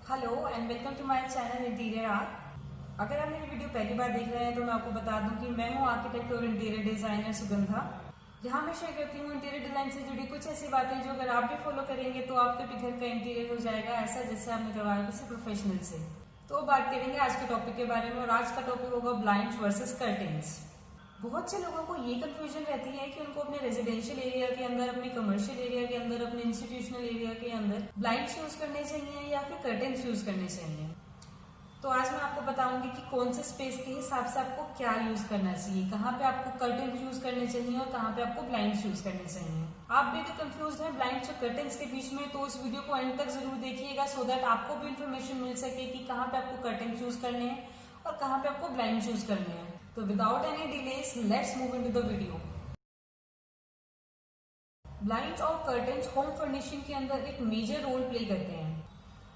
Hello and welcome to my channel interior art. अगर आप मेरी वीडियो पहली बार देख रहे हैं तो मैं आपको बता दूं कि मैं हूं आर्किटेक्ट और इंटीरियर डिजाइनर सुगंधा। यहाँ मैं शेयर करती हूँ इंटीरियर डिजाइन से जुड़ी कुछ ऐसी बातें जो अगर आप भी फॉलो करेंगे तो आपके भी घर का इंटीरियर हो जाएगा ऐसा जैसे आपने करवाया किसी प्रोफेशनल से। तो बात करेंगे आज के टॉपिक के बारे में और आज का टॉपिक होगा ब्लाइंड्स वर्सेस कर्टेन्स। बहुत से लोगों को ये कंफ्यूजन रहती है कि उनको अपने रेजिडेंशियल एरिया के अंदर, अपने कमर्शियल एरिया के अंदर, अपने इंस्टीट्यूशनल एरिया के अंदर ब्लाइंड्स यूज करने चाहिए या फिर कर्टेन्स यूज करने चाहिए। तो आज मैं आपको बताऊंगी कि कौन से स्पेस के हिसाब से आपको क्या यूज करना चाहिए, कहाँ पे आपको कर्टेन्स यूज करने चाहिए और कहाँ पे आपको ब्लाइंड्स यूज करने चाहिए। आप भी तो कंफ्यूज हैं ब्लाइंड्स और कर्टेन्स के बीच में, तो इस वीडियो को एंड तक जरूर देखिएगा सो दैट आपको भी इन्फॉर्मेशन मिल सके कि कहाँ पे आपको कर्टेन्स यूज करने हैं और कहाँ पे आपको ब्लाइंड्स यूज करने हैं। तो without any delays let's move into the video. Blinds और कर्टेन्स होम फर्निशिंग के अंदर एक मेजर रोल प्ले करते हैं।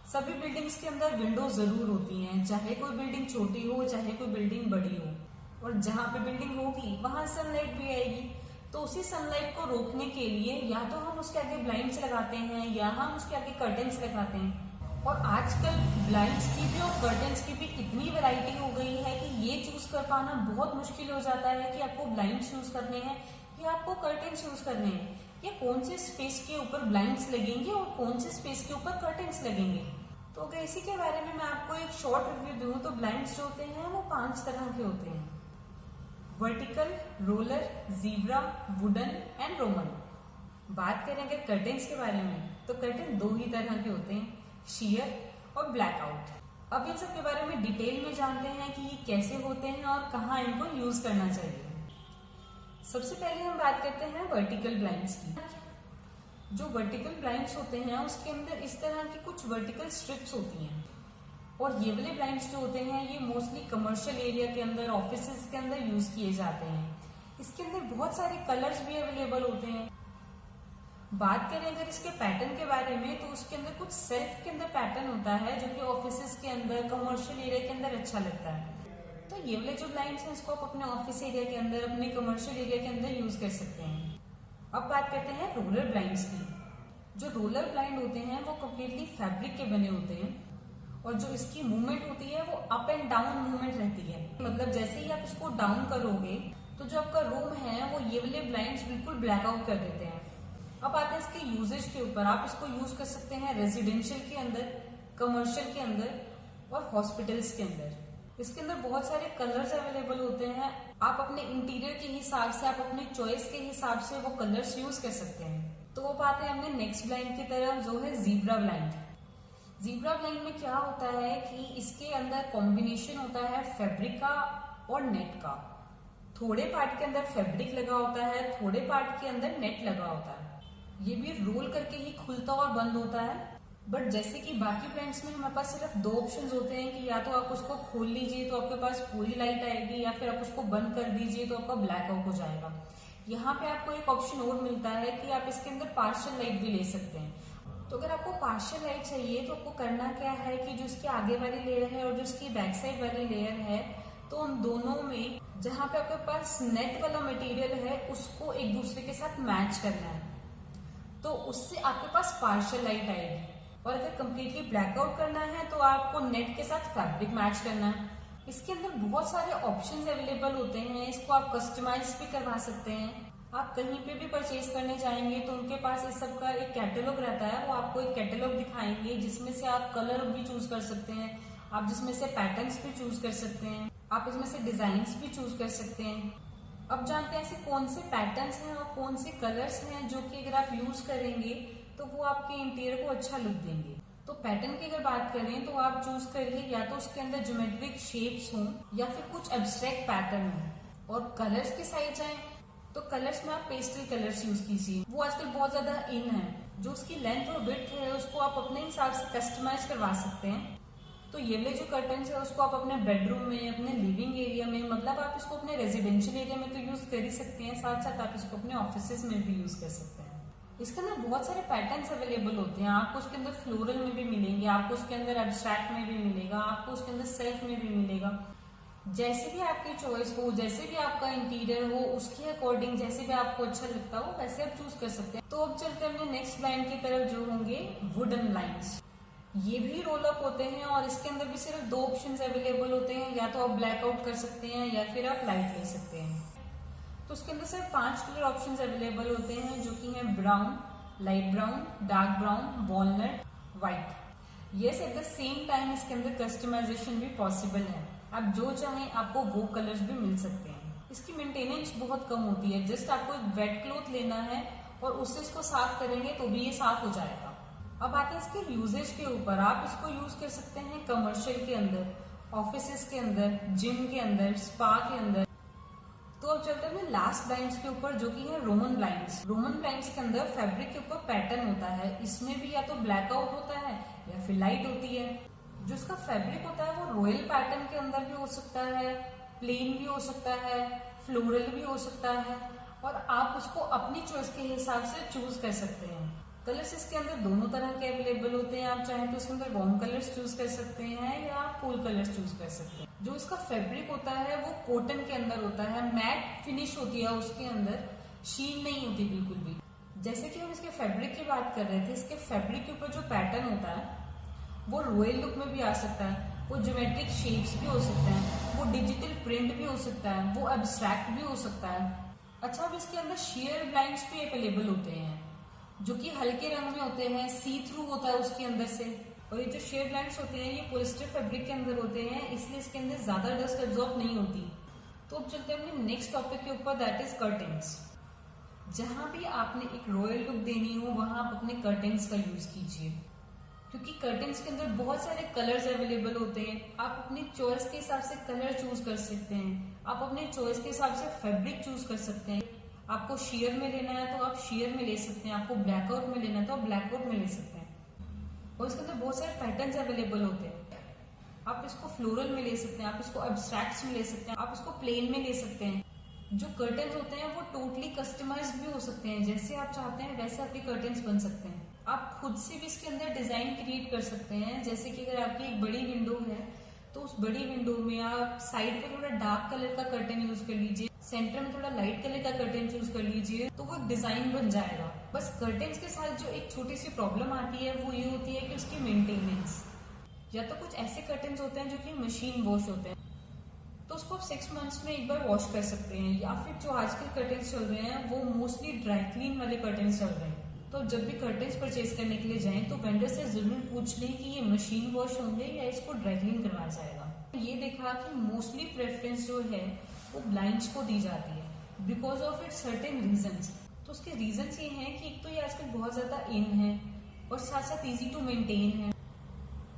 सभी बिल्डिंग्स के अंदर विंडो जरूर होती हैं, चाहे कोई बिल्डिंग छोटी हो चाहे कोई बिल्डिंग बड़ी हो। और जहां पे बिल्डिंग होगी वहां सनलाइट भी आएगी, तो उसी सनलाइट को रोकने के लिए या तो हम उसके आगे ब्लाइंड्स लगाते हैं या हम उसके आगे कर्टेन्स लगाते हैं। और आजकल ब्लाइंड्स की भी और कर्टेन्स की भी इतनी वैरायटी हो गई है कि ये चूज कर पाना बहुत मुश्किल हो जाता है कि आपको ब्लाइंड्स यूज करने हैं या आपको कर्टेन्स यूज करने हैं, या कौन से स्पेस के ऊपर ब्लाइंड्स लगेंगे और कौन से स्पेस के ऊपर कर्टेन्स लगेंगे। तो अगर इसी के बारे में मैं आपको एक शॉर्ट रिव्यू दूं तो ब्लाइंड्स जो होते हैं वो 5 तरह के होते हैं: vertical, roller, zebra, wooden and Roman. बात करें अगर कर्टेन्स के बारे में तो कर्टेन 2 ही तरह के होते हैं, शेयर और ब्लैकआउट। अब इन सब के बारे में डिटेल में जानते हैं कि ये कैसे होते हैं और कहाँ इनको यूज करना चाहिए। सबसे पहले हम बात करते हैं वर्टिकल ब्लाइंड्स की। जो वर्टिकल ब्लाइंड्स होते हैं उसके अंदर इस तरह की कुछ वर्टिकल स्ट्रिप्स होती हैं, और ये वाले ब्लाइंड्स जो होते हैं ये मोस्टली कमर्शियल एरिया के अंदर, ऑफिसेज के अंदर यूज किए जाते हैं। इसके अंदर बहुत सारे कलर्स भी अवेलेबल होते हैं। बात करें अगर इसके पैटर्न के बारे में तो उसके अंदर कुछ सेल्फ के अंदर पैटर्न होता है जो कि ऑफिसेज के अंदर, कमर्शियल एरिया के अंदर अच्छा लगता है। तो ये वाले जो ब्लाइंड्स हैं इसको आप अपने ऑफिस एरिया के अंदर, अपने कमर्शियल एरिया के अंदर यूज कर सकते हैं। अब बात करते हैं रोलर ब्लाइंड्स की। जो रोलर ब्लाइंड होते हैं वो कम्प्लीटली फैब्रिक के बने होते हैं, और जो इसकी मूवमेंट होती है वो अप एंड डाउन मूवमेंट रहती है। मतलब जैसे ही आप इसको डाउन करोगे तो जो आपका रूम है वो ये वाले ब्लाइंड्स बिल्कुल ब्लैकआउट कर देते हैं। अब आते हैं इसके यूजेज के ऊपर। आप इसको यूज कर सकते हैं रेजिडेंशियल के अंदर, कमर्शियल के अंदर और हॉस्पिटल्स के अंदर। इसके अंदर बहुत सारे कलर्स अवेलेबल होते हैं। आप अपने इंटीरियर के हिसाब से, आप अपनी चॉइस के हिसाब से वो कलर्स यूज कर सकते हैं। तो वो बात है हमने नेक्स्ट ब्लाइंड की तरफ, जो है जीब्रा ब्लाइंड। जीब्रा ब्लाइंड में क्या होता है कि इसके अंदर कॉम्बिनेशन होता है फैब्रिक का और नेट का। थोड़े पार्ट के अंदर फैब्रिक लगा होता है, थोड़े पार्ट के अंदर नेट लगा होता है। ये भी रोल करके ही खुलता और बंद होता है। बट जैसे कि बाकी ब्रांड्स में हमारे पास सिर्फ 2 ऑप्शंस होते हैं कि या तो आप उसको खोल लीजिए तो आपके पास पूरी लाइट आएगी, या फिर आप उसको बंद कर दीजिए तो आपका ब्लैकआउट हो जाएगा। यहाँ पे आपको एक ऑप्शन और मिलता है कि आप इसके अंदर पार्शियल लाइट भी ले सकते हैं। तो अगर आपको पार्शियल लाइट चाहिए तो आपको करना क्या है कि जो इसकी आगे वाली लेयर है और जो इसकी बैक साइड वाली लेयर है, तो उन दोनों में जहां पे आपके पास नेट वाला मटेरियल है उसको एक दूसरे के साथ मैच करना है, तो उससे आपके पास पार्शियल लाइट आएगी। और अगर कंप्लीटली ब्लैकआउट करना है तो आपको नेट के साथ फैब्रिक मैच करना है। इसके अंदर बहुत सारे ऑप्शंस अवेलेबल होते हैं, इसको आप कस्टमाइज भी करवा सकते हैं। आप कहीं पे भी परचेज करने जाएंगे तो उनके पास इस सब का एक कैटलॉग रहता है, वो आपको एक कैटलॉग दिखाएंगे जिसमें से आप कलर भी चूज कर सकते हैं, आप जिसमें से पैटर्न्स भी चूज कर सकते हैं, आप इसमें से डिजाइन्स भी चूज कर सकते हैं। अब जानते हैं ऐसे कौन से पैटर्न्स हैं और कौन से कलर्स हैं जो कि अगर आप यूज करेंगे तो वो आपके इंटीरियर को अच्छा लुक देंगे। तो पैटर्न की अगर बात करें तो आप चूज करिए या तो उसके अंदर ज्योमेट्रिक शेप्स हों या फिर कुछ एब्स्ट्रैक्ट पैटर्न हो। और कलर्स की साइड जाएं तो कलर्स में आप पेस्टल कलर्स यूज कीजिए, वो आजकल बहुत ज्यादा इन है। जो उसकी लेंथ और विड्थ है उसको आप अपने हिसाब से कस्टमाइज करवा सकते हैं। तो ये वाले जो कर्टन्स है उसको आप अपने बेडरूम में, अपने लिविंग एरिया में, मतलब आप इसको अपने रेजिडेंशियल एरिया में तो यूज कर ही सकते हैं, साथ साथ आप इसको अपने ऑफिसेज में भी यूज कर सकते हैं। इसके अंदर बहुत सारे पैटर्न्स अवेलेबल होते हैं। आपको उसके अंदर फ्लोरल में भी मिलेंगे, आपको उसके अंदर एब्स्ट्रैक्ट में भी मिलेगा, आपको उसके अंदर सेल्फ में भी मिलेगा। जैसे भी आपकी चॉइस हो, जैसे भी आपका इंटीरियर हो, उसके अकॉर्डिंग जैसे भी आपको अच्छा लगता हो वैसे आप चूज कर सकते हैं। तो अब चलते हैं अपने नेक्स्ट ब्लाइंड की तरफ, जो होंगे वुडन ब्लाइंड्स। ये भी रोल अप होते हैं और इसके अंदर भी सिर्फ दो ऑप्शंस अवेलेबल होते हैं, या तो आप ब्लैकआउट कर सकते हैं या फिर आप लाइट ले सकते हैं। तो उसके अंदर सिर्फ 5 कलर ऑप्शंस अवेलेबल होते हैं, जो कि हैं brown, light brown, dark brown, walnut, white. Yes, at the same time इसके अंदर कस्टमाइजेशन भी पॉसिबल है। आप जो चाहें आपको वो कलर्स भी मिल सकते हैं। इसकी मेंटेनेंस बहुत कम होती है, जस्ट आपको एक वेट क्लॉथ लेना है और उससे इसको साफ करेंगे तो भी ये साफ हो जाएगा। अब आते हैं इसके यूजेज के ऊपर। आप इसको यूज कर सकते हैं कमर्शियल के अंदर, ऑफिसेस के अंदर, जिम के अंदर, स्पा के अंदर। तो अब चलते हैं लास्ट ब्लाइंड्स के ऊपर, जो कि है रोमन ब्लाइंड्स। रोमन ब्लाइंड्स के अंदर फैब्रिक के ऊपर पैटर्न होता है। इसमें भी या तो ब्लैकआउट होता है या फिर लाइट होती है। जो इसका फैब्रिक होता है वो रॉयल पैटर्न के अंदर भी हो सकता है, प्लेन भी हो सकता है, फ्लोरल भी हो सकता है, और आप उसको अपनी चॉइस के हिसाब से चूज कर सकते हैं। कलर्स इसके अंदर दोनों तरह के अवेलेबल होते हैं। आप चाहें तो इसके अंदर वार्म कलर्स चूज कर सकते हैं या आप कूल कलर्स चूज कर सकते हैं। जो इसका फैब्रिक होता है वो कॉटन के अंदर होता है, मैट फिनिश होती है उसके अंदर, शीन नहीं होती बिल्कुल भी। जैसे कि हम इसके फैब्रिक की बात कर रहे थे, इसके फैब्रिक के ऊपर जो पैटर्न होता है वो रॉयल लुक में भी आ सकता है, वो ज्योमेट्रिक शेप्स भी हो सकते हैं, वो डिजिटल प्रिंट भी हो सकता है, वो एब्स्ट्रैक्ट भी हो सकता है। अच्छा, अब इसके अंदर शेयर ब्लाइंड्स भी अवेलेबल होते हैं, जो कि हल्के रंग में होते हैं, सी थ्रू होता है उसके अंदर से। और ये जो शेयर ब्लाइंड्स होते हैं ये पॉलिस्टर फैब्रिक के अंदर होते हैं, इसलिए इसके अंदर ज्यादा डस्ट एब्जॉर्ब नहीं होती। तो अब चलते हैं अपने नेक्स्ट टॉपिक के ऊपर, दैट इज कर्टेन्स। जहां भी आपने एक रॉयल लुक देनी हो वहां आप अपने कर्टेन्स का यूज कीजिए, क्योंकि कर्टेन्स के अंदर बहुत सारे कलर्स अवेलेबल होते हैं। आप अपनी चॉइस के हिसाब से कलर चूज कर सकते हैं, आप अपने चॉइस के हिसाब से फैब्रिक चूज कर सकते हैं। आपको शेयर में लेना है तो आप शेयर में ले सकते हैं, आपको ब्लैकआउट में लेना है तो आप ब्लैकआउट में ले सकते हैं। और इसके अंदर बहुत सारे पैटर्न्स अवेलेबल होते हैं। आप इसको फ्लोरल में ले सकते हैं, आप इसको एब्स्ट्रैक्ट्स में ले सकते हैं, आप इसको प्लेन में ले सकते हैं। जो कर्टन्स होते हैं वो टोटली कस्टमाइज्ड भी हो सकते हैं, जैसे आप चाहते हैं वैसे आपके कर्टन्स बन सकते हैं। आप खुद से भी इसके अंदर डिजाइन क्रिएट कर सकते हैं। जैसे कि अगर आपकी एक बड़ी विंडो है तो उस बड़ी विंडो में आप साइड पे थोड़ा डार्क कलर का कर्टन यूज कर लीजिए, सेंटर में थोड़ा लाइट कलर का कर्टन चूज कर लीजिए, तो वो डिजाइन बन जाएगा। बस कर्टन्स के साथ जो एक छोटी सी प्रॉब्लम आती है वो ये होती है कि उसकी मेंटेनेंस। या तो कुछ ऐसे कर्टन्स होते हैं जो कि मशीन वॉश होते हैं, तो उसको आप 6 मंथ्स में एक बार वॉश कर सकते हैं। या फिर जो आजकल कर्टन्स चल रहे हैं वो मोस्टली ड्राई क्लीन वाले कर्टन्स चल रहे हैं। तो जब भी कर्टन्स परचेज करने के लिए जाएं तो वेंडर से जरूर पूछ लें कि ये मशीन वॉश होंगे या इसको ड्राई क्लीन करवाया जाएगा। ये देखा कि मोस्टली प्रेफरेंस जो है वो ब्लाइंड्स को दी जाती है because of it certain reasons. तो उसके रीजंस ये हैं कि एक तो ये आजकल बहुत ज्यादा इन है और साथ साथ इजी टू मेंटेन है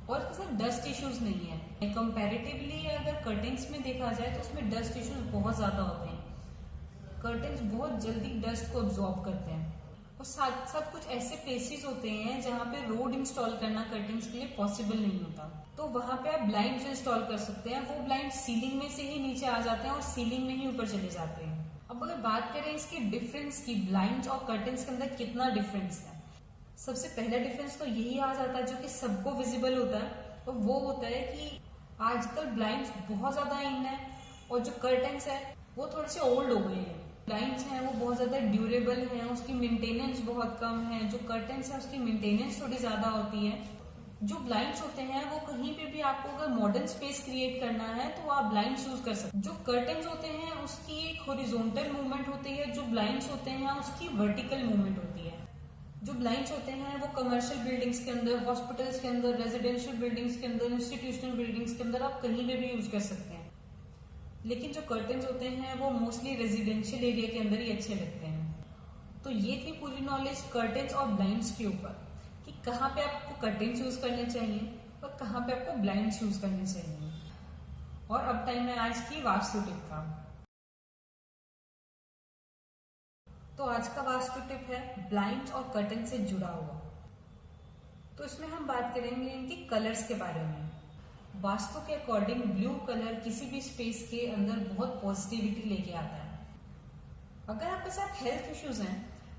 और इसके साथ डस्ट इश्यूज नहीं है। कंपैरेटिवली अगर कर्टन्स में देखा जाए तो उसमें डस्ट इश्यूज बहुत ज्यादा होते हैं। कर्टन्स बहुत जल्दी डस्ट को अब्सॉर्ब करते हैं और साथ साथ कुछ ऐसे प्लेसेस होते हैं जहाँ पे रोड इंस्टॉल करना कर्टन्स के लिए पॉसिबल नहीं होता, तो वहां पे आप ब्लाइंड्स इंस्टॉल कर सकते हैं। वो ब्लाइंड सीलिंग में से ही नीचे आ जाते हैं और सीलिंग में ही ऊपर चले जाते हैं। अब अगर बात करें इसके डिफरेंस की, ब्लाइंड्स और कर्टन्स के अंदर कितना डिफरेंस है, सबसे पहला डिफरेंस तो यही आ जाता है जो कि सबको विजिबल होता है, और वो होता है कि आजकल ब्लाइंड्स बहुत ज्यादा इन है और जो कर्टन्स है वो थोड़े से ओल्ड हो गए हैं। ब्लाइंड्स हैं वो बहुत ज्यादा ड्यूरेबल हैं, उसकी मेंटेनेंस बहुत कम है। जो कर्टन्स है उसकी मेंटेनेंस थोड़ी ज्यादा होती है। जो ब्लाइंड्स होते हैं वो कहीं पे भी आपको अगर मॉडर्न स्पेस क्रिएट करना है तो आप ब्लाइंड्स यूज कर सकते हैं। जो कर्टन्स होते हैं उसकी एक हॉरिजॉन्टल मूवमेंट होती है, जो ब्लाइंड्स होते हैं उसकी वर्टिकल मूवमेंट होती है। जो ब्लाइंड्स होते हैं वो कमर्शियल बिल्डिंग्स के अंदर, हॉस्पिटल्स के अंदर, रेजिडेंशियल बिल्डिंग्स के अंदर, इंस्टीट्यूशनल बिल्डिंग्स के अंदर आप कहीं पे भी यूज कर सकते हैं। लेकिन जो कर्टन्स होते हैं वो मोस्टली रेजिडेंशियल एरिया के अंदर ही अच्छे लगते हैं। तो ये थी पूरी नॉलेज कर्टन्स और ब्लाइंड्स के ऊपर कि कहाँ पे आपको कर्टन्स यूज करने चाहिए और कहाँ पे आपको ब्लाइंड्स यूज करने चाहिए। और अब टाइम है आज की वास्तु टिप का। तो आज का वास्तु टिप है ब्लाइंड्स और कर्टन से जुड़ा हुआ। तो इसमें हम बात करेंगे इनके कलर्स के बारे में। वास्तु के अकॉर्डिंग ब्लू कलर किसी भी स्पेस के अंदर बहुत पॉजिटिविटी लेके आता है। अगर आपके साथ हेल्थ इश्यूज हैं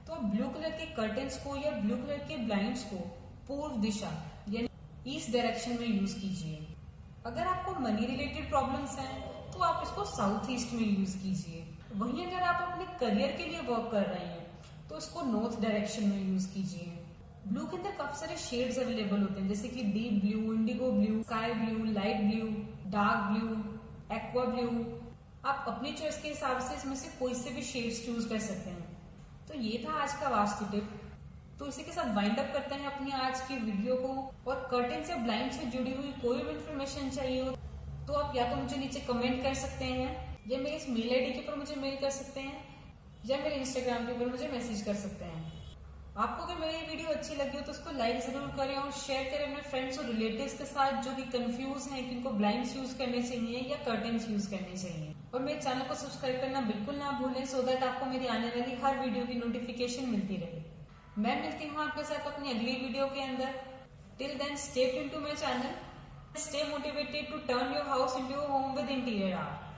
तो आप ब्लू कलर के कर्टन्स को या ब्लू कलर के ब्लाइंड्स को पूर्व दिशा यानी ईस्ट डायरेक्शन में यूज कीजिए। अगर आपको मनी रिलेटेड प्रॉब्लम्स हैं तो आप इसको साउथ ईस्ट में यूज कीजिए। वहीं अगर आप अपने करियर के लिए वर्क कर रहे हैं तो इसको नॉर्थ डायरेक्शन में यूज कीजिए। ब्लू के अंदर काफी सारे शेड्स अवेलेबल होते हैं, जैसे कि deep blue, Indigo blue, sky blue, light blue, dark blue, aqua blue. आप अपनी चॉइस के हिसाब से इसमें से कोई से भी शेड्स चूज कर सकते हैं। तो ये था आज का वास्तु टिप। तो इसी के साथ वाइंड अप करते हैं अपनी आज की वीडियो को। और कर्टेन से ब्लाइंड से जुड़ी हुई कोई भी इन्फॉर्मेशन चाहिए हो तो आप या तो मुझे नीचे कमेंट कर सकते हैं, या मेरे इस मेल आईडी के ऊपर मुझे मेल कर सकते हैं, या मेरे इंस्टाग्राम के ऊपर मुझे मैसेज कर सकते हैं। आपको अगर मेरी वीडियो अच्छी लगी हो तो उसको लाइक जरूर करें और शेयर करें अपने फ्रेंड्स और रिलेटिव्स के साथ जो कि कंफ्यूज हैं कि इनको ब्लाइंड्स यूज करने चाहिए या कर्टेन्स यूज करने चाहिए। और मेरे चैनल को सब्सक्राइब करना बिल्कुल ना भूलें, सो दैट आपको मेरी आने वाली हर वीडियो की नोटिफिकेशन मिलती रहे। मैं मिलती हूँ आपके साथ अपनी अगली वीडियो के अंदर। Till then stay tuned to my channel, stay motivated to turn your house into a home with interior art.